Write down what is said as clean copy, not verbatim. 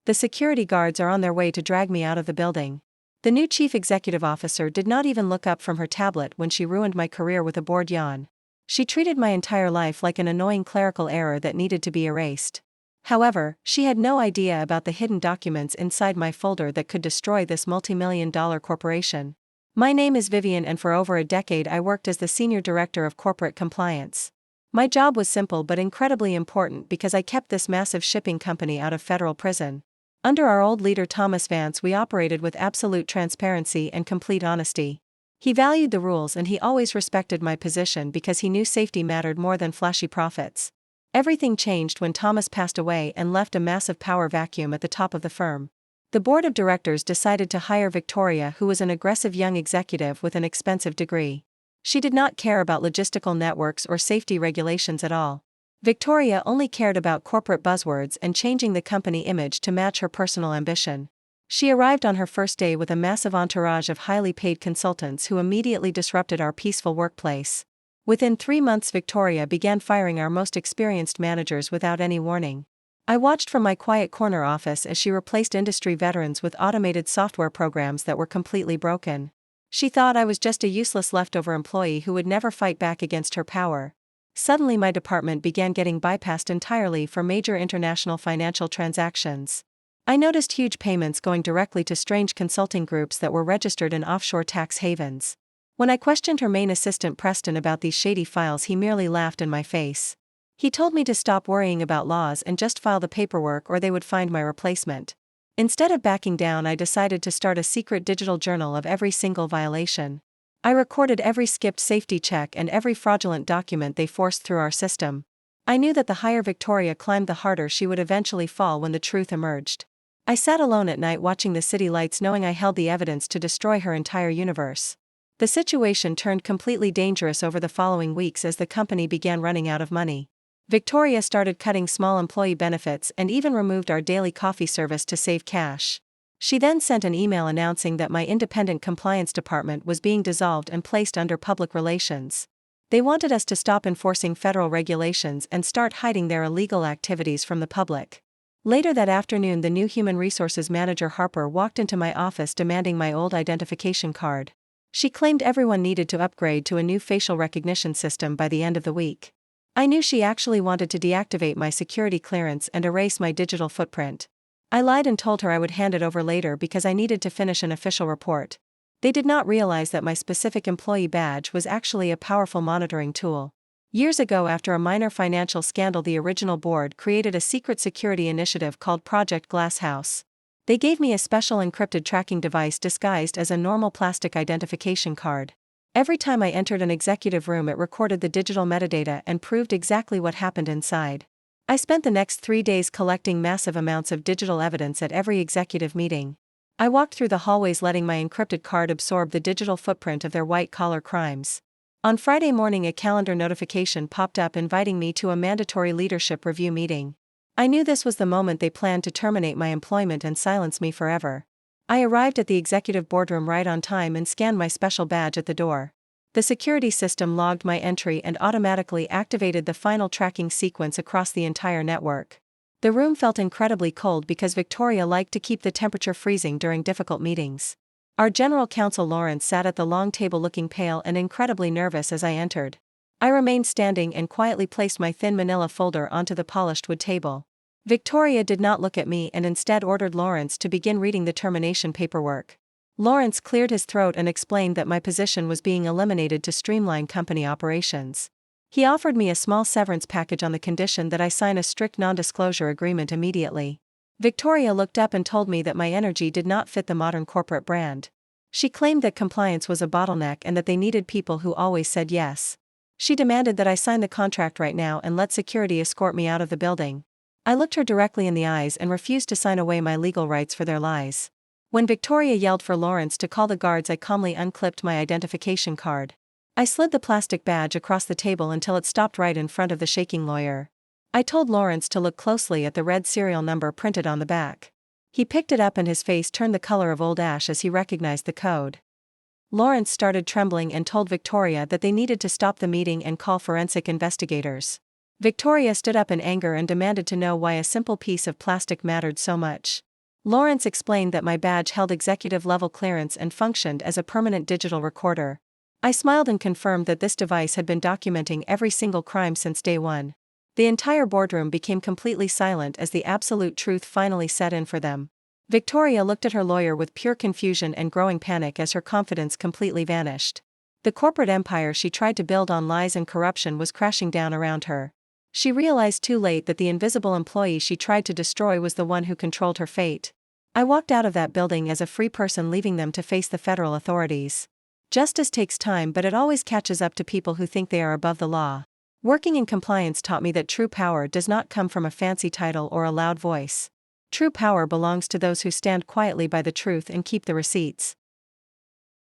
The security guards are on their way to drag me out of the building. The new chief executive officer did not even look up from her tablet when she ruined my career with a bored yawn. She treated my entire life like an annoying clerical error that needed to be erased. However, she had no idea about the hidden documents inside my folder that could destroy this multi-million-dollar corporation. My name is Vivian, and for over a decade I worked as the Senior Director of Corporate Compliance. My job was simple but incredibly important because I kept this massive shipping company out of federal prison. Under our old leader Thomas Vance, we operated with absolute transparency and complete honesty. He valued the rules, and he always respected my position because he knew safety mattered more than flashy profits. Everything changed when Thomas passed away and left a massive power vacuum at the top of the firm. The board of directors decided to hire Victoria, who was an aggressive young executive with an expensive degree. She did not care about logistical networks or safety regulations at all. Victoria only cared about corporate buzzwords and changing the company image to match her personal ambition. She arrived on her first day with a massive entourage of highly paid consultants who immediately disrupted our peaceful workplace. Within 3 months, Victoria began firing our most experienced managers without any warning. I watched from my quiet corner office as she replaced industry veterans with automated software programs that were completely broken. She thought I was just a useless leftover employee who would never fight back against her power. Suddenly my department began getting bypassed entirely for major international financial transactions. I noticed huge payments going directly to strange consulting groups that were registered in offshore tax havens. When I questioned her main assistant Preston about these shady files, he merely laughed in my face. He told me to stop worrying about laws and just file the paperwork or they would find my replacement. Instead of backing down, I decided to start a secret digital journal of every single violation. I recorded every skipped safety check and every fraudulent document they forced through our system. I knew that the higher Victoria climbed, the harder she would eventually fall when the truth emerged. I sat alone at night watching the city lights, knowing I held the evidence to destroy her entire universe. The situation turned completely dangerous over the following weeks as the company began running out of money. Victoria started cutting small employee benefits and even removed our daily coffee service to save cash. She then sent an email announcing that my independent compliance department was being dissolved and placed under public relations. They wanted us to stop enforcing federal regulations and start hiding their illegal activities from the public. Later that afternoon, the new human resources manager Harper walked into my office demanding my old identification card. She claimed everyone needed to upgrade to a new facial recognition system by the end of the week. I knew she actually wanted to deactivate my security clearance and erase my digital footprint. I lied and told her I would hand it over later because I needed to finish an official report. They did not realize that my specific employee badge was actually a powerful monitoring tool. Years ago, after a minor financial scandal, the original board created a secret security initiative called Project Glasshouse. They gave me a special encrypted tracking device disguised as a normal plastic identification card. Every time I entered an executive room, it recorded the digital metadata and proved exactly what happened inside. I spent the next 3 days collecting massive amounts of digital evidence at every executive meeting. I walked through the hallways letting my encrypted card absorb the digital footprint of their white-collar crimes. On Friday morning, a calendar notification popped up inviting me to a mandatory leadership review meeting. I knew this was the moment they planned to terminate my employment and silence me forever. I arrived at the executive boardroom right on time and scanned my special badge at the door. The security system logged my entry and automatically activated the final tracking sequence across the entire network. The room felt incredibly cold because Victoria liked to keep the temperature freezing during difficult meetings. Our general counsel Lawrence sat at the long table looking pale and incredibly nervous as I entered. I remained standing and quietly placed my thin manila folder onto the polished wood table. Victoria did not look at me and instead ordered Lawrence to begin reading the termination paperwork. Lawrence cleared his throat and explained that my position was being eliminated to streamline company operations. He offered me a small severance package on the condition that I sign a strict non-disclosure agreement immediately. Victoria looked up and told me that my energy did not fit the modern corporate brand. She claimed that compliance was a bottleneck and that they needed people who always said yes. She demanded that I sign the contract right now and let security escort me out of the building. I looked her directly in the eyes and refused to sign away my legal rights for their lies. When Victoria yelled for Lawrence to call the guards, I calmly unclipped my identification card. I slid the plastic badge across the table until it stopped right in front of the shaking lawyer. I told Lawrence to look closely at the red serial number printed on the back. He picked it up and his face turned the color of old ash as he recognized the code. Lawrence started trembling and told Victoria that they needed to stop the meeting and call forensic investigators. Victoria stood up in anger and demanded to know why a simple piece of plastic mattered so much. Lawrence explained that my badge held executive-level clearance and functioned as a permanent digital recorder. I smiled and confirmed that this device had been documenting every single crime since day one. The entire boardroom became completely silent as the absolute truth finally set in for them. Victoria looked at her lawyer with pure confusion and growing panic as her confidence completely vanished. The corporate empire she tried to build on lies and corruption was crashing down around her. She realized too late that the invisible employee she tried to destroy was the one who controlled her fate. I walked out of that building as a free person, leaving them to face the federal authorities. Justice takes time, but it always catches up to people who think they are above the law. Working in compliance taught me that true power does not come from a fancy title or a loud voice. True power belongs to those who stand quietly by the truth and keep the receipts.